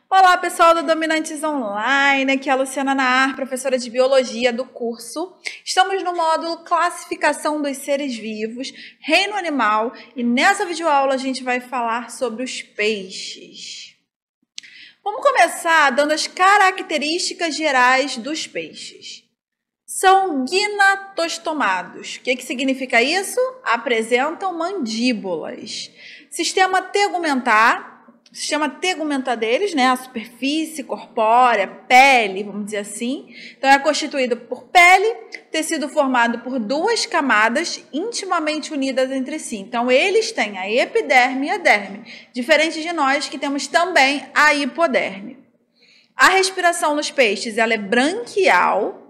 Olá, pessoal do Dominantes Online, aqui é a Luciana Naar, professora de Biologia do curso. Estamos no módulo Classificação dos Seres Vivos, Reino Animal, e nessa videoaula a gente vai falar sobre os peixes. Vamos começar dando as características gerais dos peixes. São gnatostomados. O que significa isso? Apresentam mandíbulas. Sistema tegumentar deles, né? A superfície corpórea, pele, vamos dizer assim. Então, é constituído por pele, tecido formado por duas camadas intimamente unidas entre si. Então, eles têm a epiderme e a derme, diferente de nós que temos também a hipoderme. A respiração nos peixes ela é branquial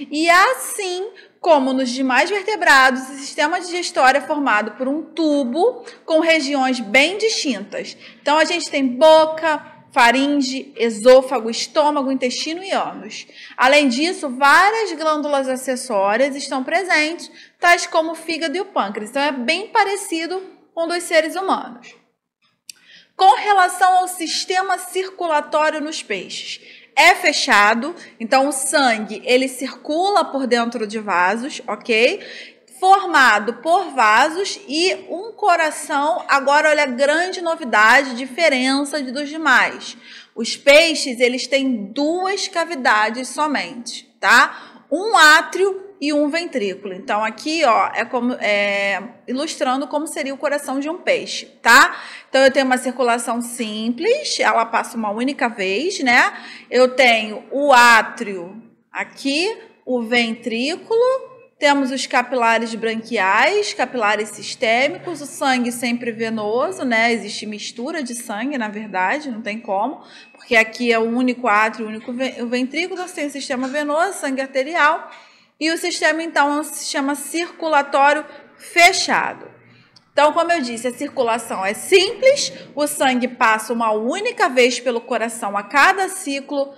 e assim como nos demais vertebrados, o sistema digestório é formado por um tubo com regiões bem distintas. Então, a gente tem boca, faringe, esôfago, estômago, intestino e ânus. Além disso, várias glândulas acessórias estão presentes, tais como o fígado e o pâncreas. Então, é bem parecido com o dos seres humanos. Com relação ao sistema circulatório nos peixes, é fechado, então o sangue ele circula por dentro de vasos, ok? Formado por vasos e um coração. Agora, olha a grande novidade, diferença dos demais. Os peixes, eles têm duas cavidades somente, tá? Um átrio e um ventrículo. Então, aqui, ó, ilustrando como seria o coração de um peixe, tá? Então, eu tenho uma circulação simples, ela passa uma única vez, né? Eu tenho o átrio aqui, o ventrículo, temos os capilares branquiais, capilares sistêmicos, o sangue sempre venoso, né? Existe mistura de sangue, na verdade, não tem como, porque aqui é o único átrio, o único ventrículo, você tem o sistema venoso, sangue arterial, e o sistema, então, é um sistema circulatório fechado. Então, como eu disse, a circulação é simples, o sangue passa uma única vez pelo coração a cada ciclo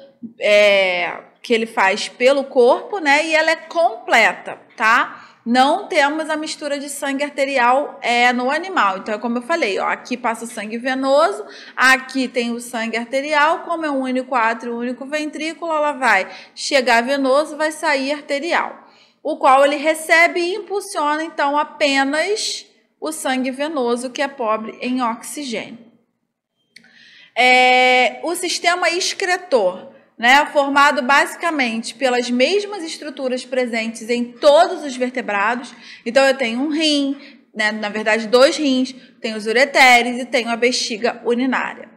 que ele faz pelo corpo, né? E ela é completa, tá? Não temos a mistura de sangue arterial no animal. Então, é como eu falei, ó, aqui passa o sangue venoso, aqui tem o sangue arterial, como é um único átrio, um único ventrículo, ela vai chegar venoso, vai sair arterial, o qual ele recebe e impulsiona, então, apenas o sangue venoso, que é pobre em oxigênio. O sistema excretor, né, formado basicamente pelas mesmas estruturas presentes em todos os vertebrados. Então, eu tenho um rim, né, na verdade, dois rins, tenho os ureteres e tenho a bexiga urinária.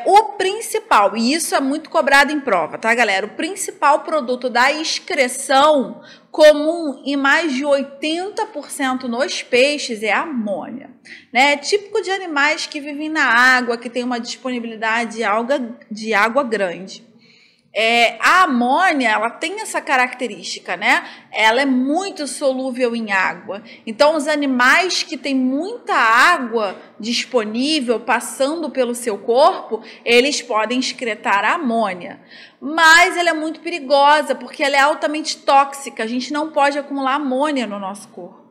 O principal, e isso é muito cobrado em prova, tá, galera? O principal produto da excreção comum em mais de 80% nos peixes é a amônia, né? Típico de animais que vivem na água, que tem uma disponibilidade de água grande. A amônia, ela tem essa característica, né? Ela é muito solúvel em água. Então, os animais que têm muita água disponível passando pelo seu corpo, eles podem excretar a amônia. Mas ela é muito perigosa, porque ela é altamente tóxica. A gente não pode acumular amônia no nosso corpo.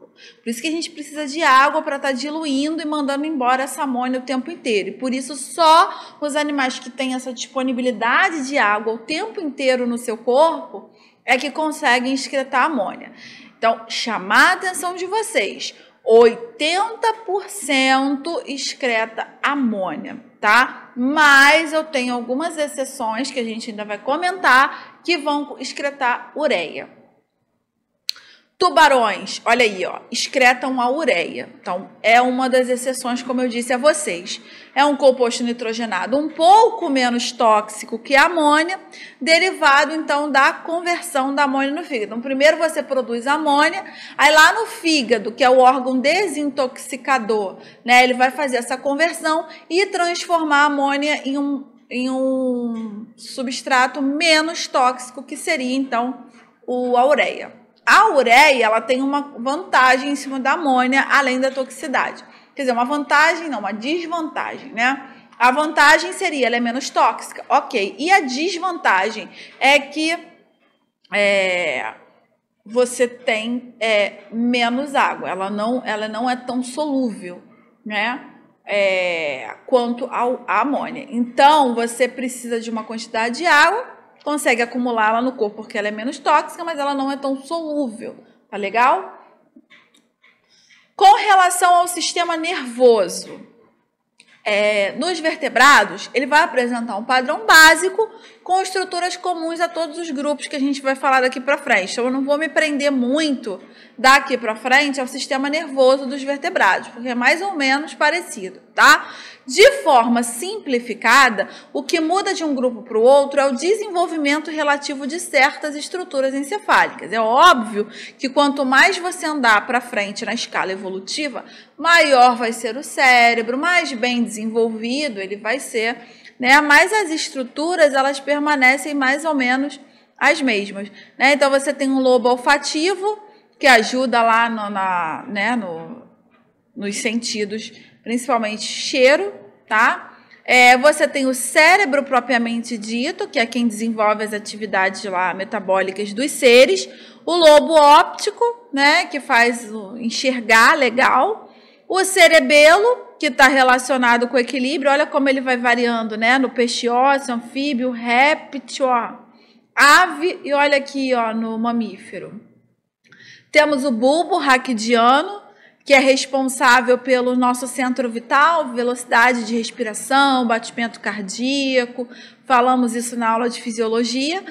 Por isso que a gente precisa de água para estar diluindo e mandando embora essa amônia o tempo inteiro. E por isso só os animais que têm essa disponibilidade de água o tempo inteiro no seu corpo é que conseguem excretar amônia. Então, chamar a atenção de vocês, 80% excreta amônia, tá? Mas eu tenho algumas exceções que a gente ainda vai comentar que vão excretar ureia. Tubarões, olha aí, ó, excretam a ureia. Então, é uma das exceções, como eu disse a vocês. É um composto nitrogenado um pouco menos tóxico que a amônia, derivado, então, da conversão da amônia no fígado. Então, primeiro você produz amônia, aí lá no fígado, que é o órgão desintoxicador, né, ele vai fazer essa conversão e transformar a amônia em um substrato menos tóxico, que seria, então, a ureia. A ureia, ela tem uma vantagem em cima da amônia, além da toxicidade. Quer dizer, uma vantagem, não, uma desvantagem, né? A vantagem seria, ela é menos tóxica, ok. E a desvantagem é que você tem menos água, ela não é tão solúvel, né? quanto à amônia. Então, você precisa de uma quantidade de água, consegue acumulá-la no corpo porque ela é menos tóxica, mas ela não é tão solúvel. Tá legal? Com relação ao sistema nervoso, nos vertebrados, ele vai apresentar um padrão básico com estruturas comuns a todos os grupos que a gente vai falar daqui para frente. Então, eu não vou me prender muito daqui para frente ao sistema nervoso dos vertebrados, porque é mais ou menos parecido, tá? De forma simplificada, o que muda de um grupo para o outro é o desenvolvimento relativo de certas estruturas encefálicas. É óbvio que quanto mais você andar para frente na escala evolutiva, maior vai ser o cérebro, mais bem desenvolvido ele vai ser, né? Mas as estruturas, elas permanecem mais ou menos as mesmas, né? Então, você tem um lobo olfativo, que ajuda lá nos sentidos, principalmente cheiro, tá? Você tem o cérebro propriamente dito, que é quem desenvolve as atividades lá metabólicas dos seres. O lobo óptico, né, que faz enxergar legal. O cerebelo, que está relacionado com o equilíbrio. Olha como ele vai variando, né? No peixe ósseo, anfíbio, réptil, ó, ave e olha aqui, ó, no mamífero. Temos o bulbo raquidiano, que é responsável pelo nosso centro vital, velocidade de respiração, batimento cardíaco, falamos isso na aula de fisiologia,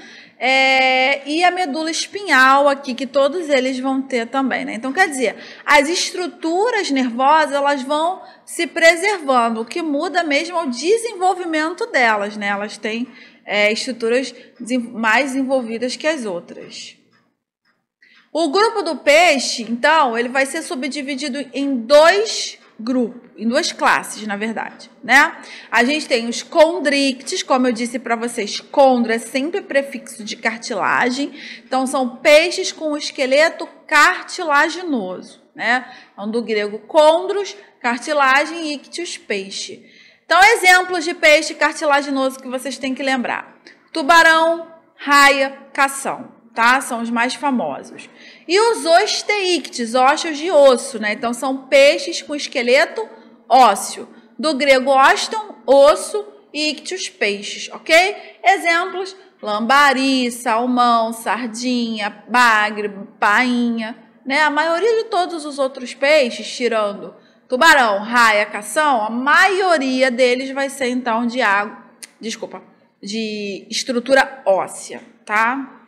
e a medula espinhal aqui, que todos eles vão ter também, né? Então, quer dizer, as estruturas nervosas, elas vão se preservando, o que muda mesmo é o desenvolvimento delas, né? Elas têm estruturas mais desenvolvidas que as outras. O grupo do peixe, então, ele vai ser subdividido em dois grupos, em duas classes, na verdade, né? A gente tem os condrictes, como eu disse para vocês, condro é sempre prefixo de cartilagem, então são peixes com o esqueleto cartilaginoso, né? Então, do grego condros, cartilagem, e ictios, peixe. Então, exemplos de peixe cartilaginoso que vocês têm que lembrar: tubarão, raia, cação. Tá? São os mais famosos. E os osteíctes, ossos de osso, né? Então, são peixes com esqueleto ósseo. Do grego oston, osso, e ictios, peixes, ok? Exemplos: lambari, salmão, sardinha, bagre, painha, né? A maioria de todos os outros peixes, tirando tubarão, raia, cação, a maioria deles vai ser, então, de estrutura óssea, tá?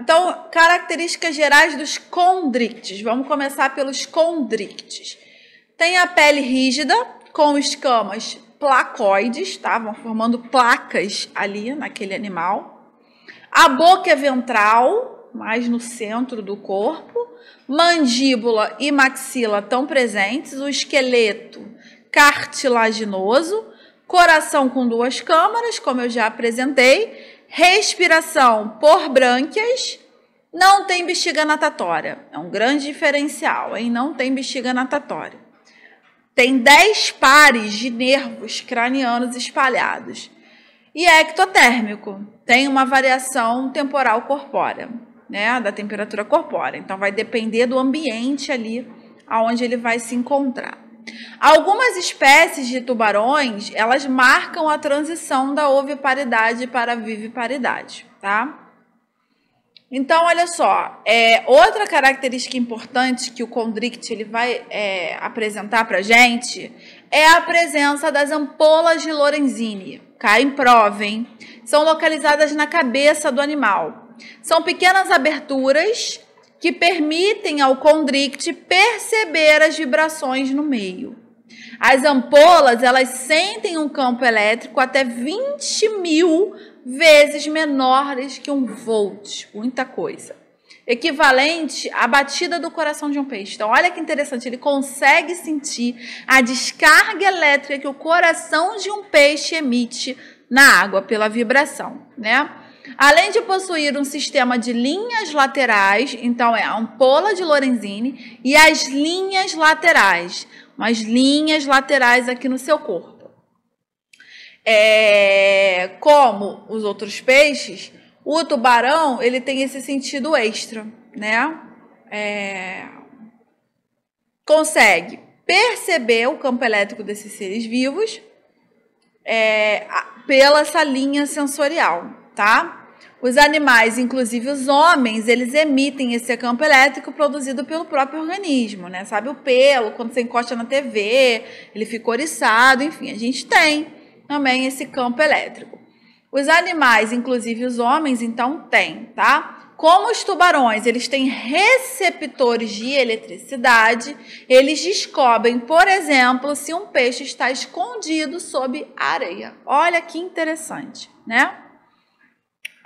Então, características gerais dos condrictes. Vamos começar pelos condrictes. Tem a pele rígida, com escamas placoides, tá? Vão formando placas ali naquele animal. A boca é ventral, mais no centro do corpo. Mandíbula e maxila estão presentes. O esqueleto cartilaginoso. Coração com duas câmaras, como eu já apresentei. Respiração por brânquias, não tem bexiga natatória. É um grande diferencial, hein? Não tem bexiga natatória. Tem 10 pares de nervos cranianos espalhados. E é ectotérmico. Tem uma variação temporal corpórea, né? Da temperatura corpórea. Então, vai depender do ambiente ali onde ele vai se encontrar. Algumas espécies de tubarões, elas marcam a transição da oviparidade para a viviparidade, tá? Então, olha só, outra característica importante que o condricte ele vai apresentar para a gente é a presença das ampolas de Lorenzini. Cai em prova, hein? São localizadas na cabeça do animal. São pequenas aberturas que permitem ao condricte perceber as vibrações no meio. As ampolas, elas sentem um campo elétrico até 20.000 vezes menores que 1 volt, muita coisa. Equivalente à batida do coração de um peixe. Então, olha que interessante, ele consegue sentir a descarga elétrica que o coração de um peixe emite na água pela vibração, né? Além de possuir um sistema de linhas laterais, então é a ampola de Lorenzini e as linhas laterais, umas linhas laterais aqui no seu corpo. Como os outros peixes, o tubarão ele tem esse sentido extra, né? Consegue perceber o campo elétrico desses seres vivos pela essa linha sensorial, tá? Os animais, inclusive os homens, eles emitem esse campo elétrico produzido pelo próprio organismo, né? Sabe o pelo, quando você encosta na TV, ele fica oriçado, enfim, a gente tem também esse campo elétrico. Os animais, inclusive os homens, então tem, tá? Como os tubarões, eles têm receptores de eletricidade, eles descobrem, por exemplo, se um peixe está escondido sob a areia. Olha que interessante, né?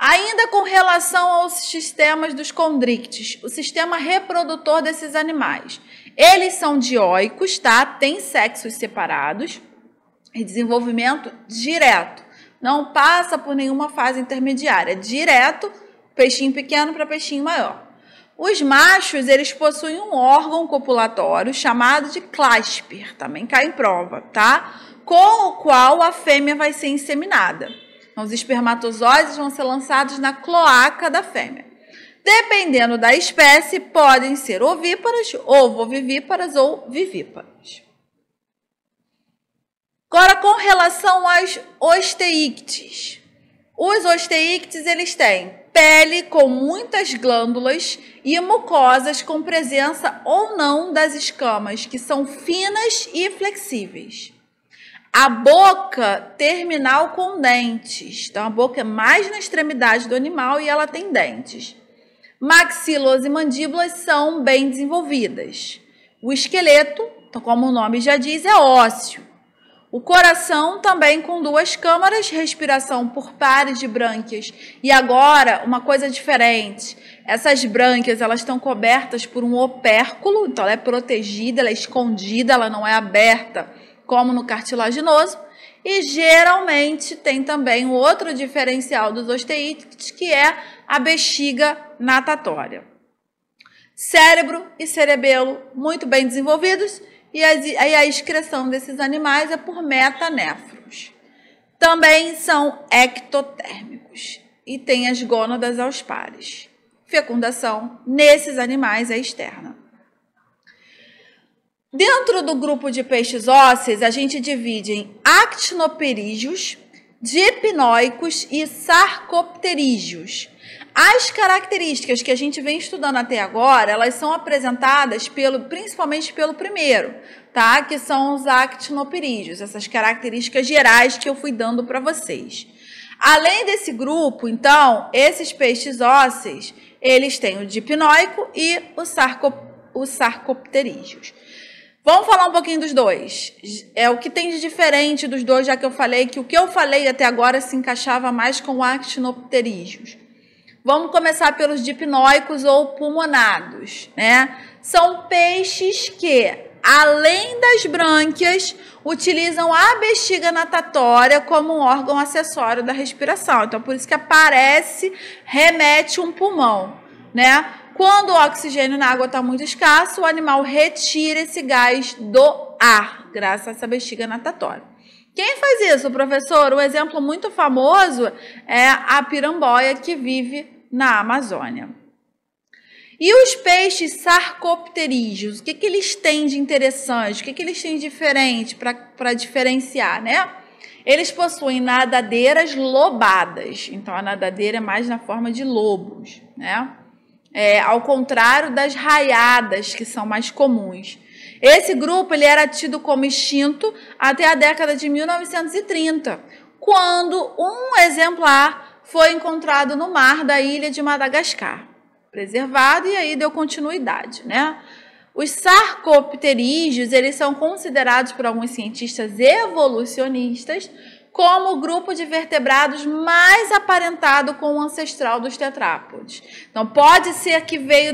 Ainda com relação aos sistemas dos condrictes, o sistema reprodutor desses animais. Eles são dioicos, tá? Tem sexos separados e desenvolvimento direto. Não passa por nenhuma fase intermediária. Direto, peixinho pequeno para peixinho maior. Os machos, eles possuem um órgão copulatório chamado de cláspide, também cai em prova, tá? Com o qual a fêmea vai ser inseminada. Os espermatozoides vão ser lançados na cloaca da fêmea. Dependendo da espécie, podem ser ovíparas, ovovivíparas ou vivíparas. Agora, com relação aos osteíctes. Os osteíctes, eles têm pele com muitas glândulas e mucosas com presença ou não das escamas, que são finas e flexíveis. A boca terminal com dentes. Então, a boca é mais na extremidade do animal e ela tem dentes. Maxilas e mandíbulas são bem desenvolvidas. O esqueleto, como o nome já diz, é ósseo. O coração também com 2 câmaras, respiração por pares de brânquias. E agora, uma coisa diferente. Essas brânquias, elas estão cobertas por um opérculo, então ela é protegida, ela é escondida, ela não é aberta, como no cartilaginoso, e geralmente tem também um outro diferencial dos osteíctes, que é a bexiga natatória. Cérebro e cerebelo muito bem desenvolvidos, e a excreção desses animais é por metanéfros. Também são ectotérmicos e tem as gônadas aos pares. Fecundação nesses animais é externa. Dentro do grupo de peixes ósseos, a gente divide em actinoperígios, dipnoicos e sarcopterígios. As características que a gente vem estudando até agora, elas são apresentadas principalmente pelo primeiro, tá? Que são os actinoperígios, essas características gerais que eu fui dando para vocês. Além desse grupo, então, esses peixes ósseos, eles têm o dipnoico e os sarcopterígios. Vamos falar um pouquinho dos dois. É o que tem de diferente dos dois, já que eu falei que o que eu falei até agora se encaixava mais com o actinopterígios. Vamos começar pelos dipnoicos ou pulmonados, né? São peixes que, além das brânquias, utilizam a bexiga natatória como um órgão acessório da respiração. Então, por isso que remete um pulmão, né? Quando o oxigênio na água está muito escasso, o animal retira esse gás do ar, graças a essa bexiga natatória. Quem faz isso, professor? Um exemplo muito famoso é a piramboia que vive na Amazônia. E os peixes sarcopterígeos, o que eles têm de interessante? O que eles têm de diferente para diferenciar, né? Eles possuem nadadeiras lobadas. Então, a nadadeira é mais na forma de lobos, né? Ao contrário das raiadas, que são mais comuns. Esse grupo ele era tido como extinto até a década de 1930, quando um exemplar foi encontrado no mar da ilha de Madagascar, preservado, e aí deu continuidade, né? Os sarcopterígeos, eles são considerados por alguns cientistas evolucionistas como o grupo de vertebrados mais aparentado com o ancestral dos tetrápodes. Então, pode ser que veio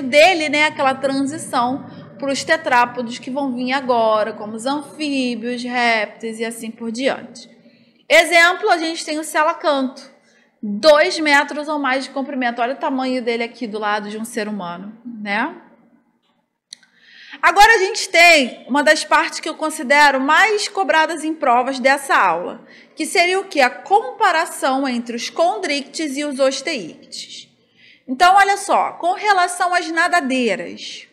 dele, né, aquela transição para os tetrápodes que vão vir agora, como os anfíbios, répteis e assim por diante. Exemplo, a gente tem o selacanto, 2 metros ou mais de comprimento. Olha o tamanho dele aqui do lado de um ser humano, né? Agora a gente tem uma das partes que eu considero mais cobradas em provas dessa aula, que seria o quê? A comparação entre os condrictes e os osteíctes. Então, olha só, com relação às nadadeiras,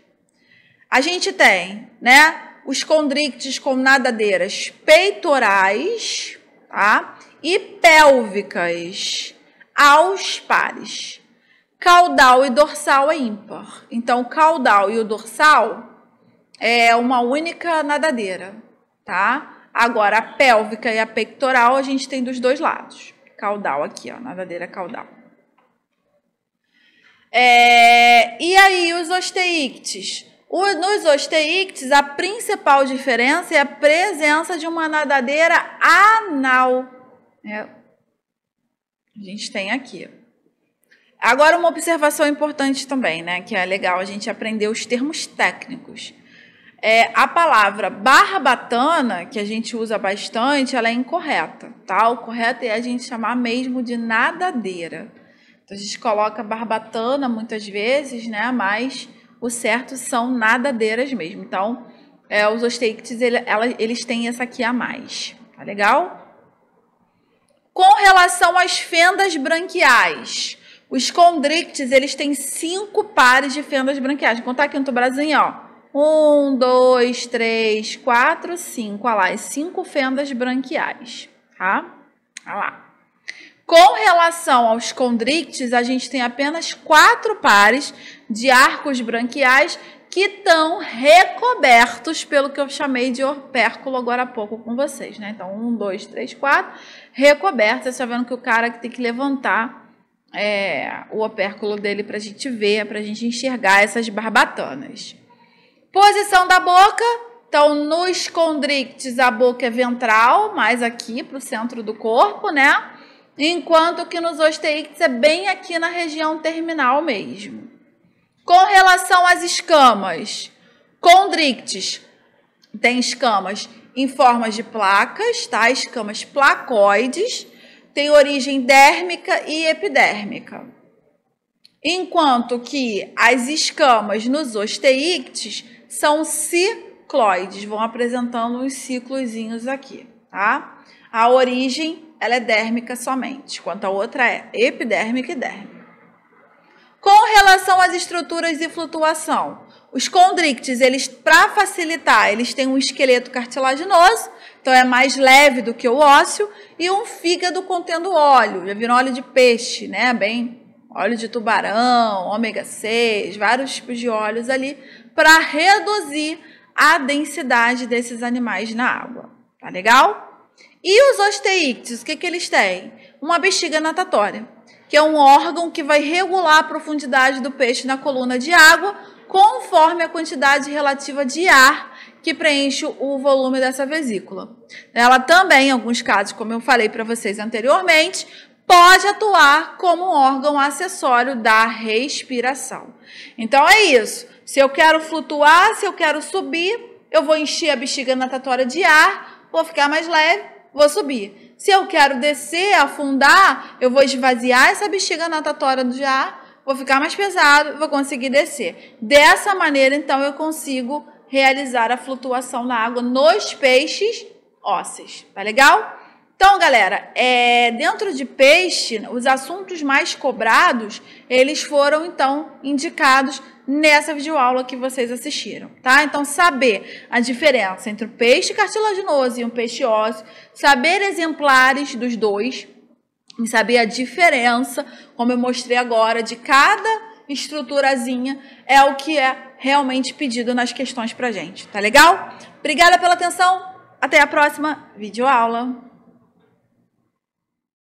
A gente tem, né, os condrictes com nadadeiras peitorais, tá? E pélvicas aos pares. Caudal e dorsal é ímpar. Então, o caudal e o dorsal é uma única nadadeira, tá? Agora, a pélvica e a peitoral a gente tem dos dois lados. Caudal aqui, ó, nadadeira caudal. E aí, os osteíctes? Nos osteíctes, a principal diferença é a presença de uma nadadeira anal. A gente tem aqui. Agora, uma observação importante também, né? Que é legal a gente aprender os termos técnicos. A palavra barbatana, que a gente usa bastante, ela é incorreta, tá? O correto é a gente chamar mesmo de nadadeira. Então, a gente coloca barbatana muitas vezes, né? Mas o certo são nadadeiras mesmo. Então, os osteíctes, eles têm essa aqui a mais, tá legal? Com relação às fendas branquiais, os condrictes, eles têm 5 pares de fendas branquiais. Vou contar aqui no bracinho, ó. 1, 2, 3, 4, 5. Olha lá, as 5 fendas branquiais, tá? Olha lá. Com relação aos condrictes, a gente tem apenas 4 pares de arcos branquiais que estão recobertos pelo que eu chamei de opérculo agora há pouco com vocês, né? Então, 1, 2, 3, 4, recobertos. Você está vendo que o cara tem que levantar o opérculo dele para a gente ver, para a gente enxergar essas barbatanas. Posição da boca. Então, nos condrictes, a boca é ventral, mais aqui para o centro do corpo, né? Enquanto que nos osteíctes é bem aqui na região terminal mesmo. Com relação às escamas, condrictes tem escamas em formas de placas, tá? Escamas placoides, tem origem dérmica e epidérmica. Enquanto que as escamas nos osteíctes são cicloides, vão apresentando uns ciclozinhos aqui, tá? A origem, ela é dérmica somente, enquanto a outra é epidérmica e dérmica. Com relação às estruturas e flutuação, os condrictes, eles, para facilitar, eles têm um esqueleto cartilaginoso, então é mais leve do que o ósseo, e um fígado contendo óleo, já viram óleo de peixe, né? Bem, óleo de tubarão, ômega 6, vários tipos de óleos ali, para reduzir a densidade desses animais na água, tá legal? E os osteíctes, o que eles têm? Uma bexiga natatória, que é um órgão que vai regular a profundidade do peixe na coluna de água, conforme a quantidade relativa de ar que preenche o volume dessa vesícula. Ela também, em alguns casos, como eu falei para vocês anteriormente, pode atuar como um órgão acessório da respiração. Então, é isso. Se eu quero flutuar, se eu quero subir, eu vou encher a bexiga natatória de ar, vou ficar mais leve, vou subir. Se eu quero descer, afundar, eu vou esvaziar essa bexiga natatória de ar, vou ficar mais pesado, vou conseguir descer. Dessa maneira, então, eu consigo realizar a flutuação na água nos peixes ósseos. Tá legal? Então, galera, dentro de peixe, os assuntos mais cobrados, eles foram, então, indicados nessa videoaula que vocês assistiram, tá? Então, saber a diferença entre o peixe cartilaginoso e um peixe ósseo, saber exemplares dos dois e saber a diferença, como eu mostrei agora, de cada estruturazinha, é o que é realmente pedido nas questões pra gente, tá legal? Obrigada pela atenção, até a próxima videoaula.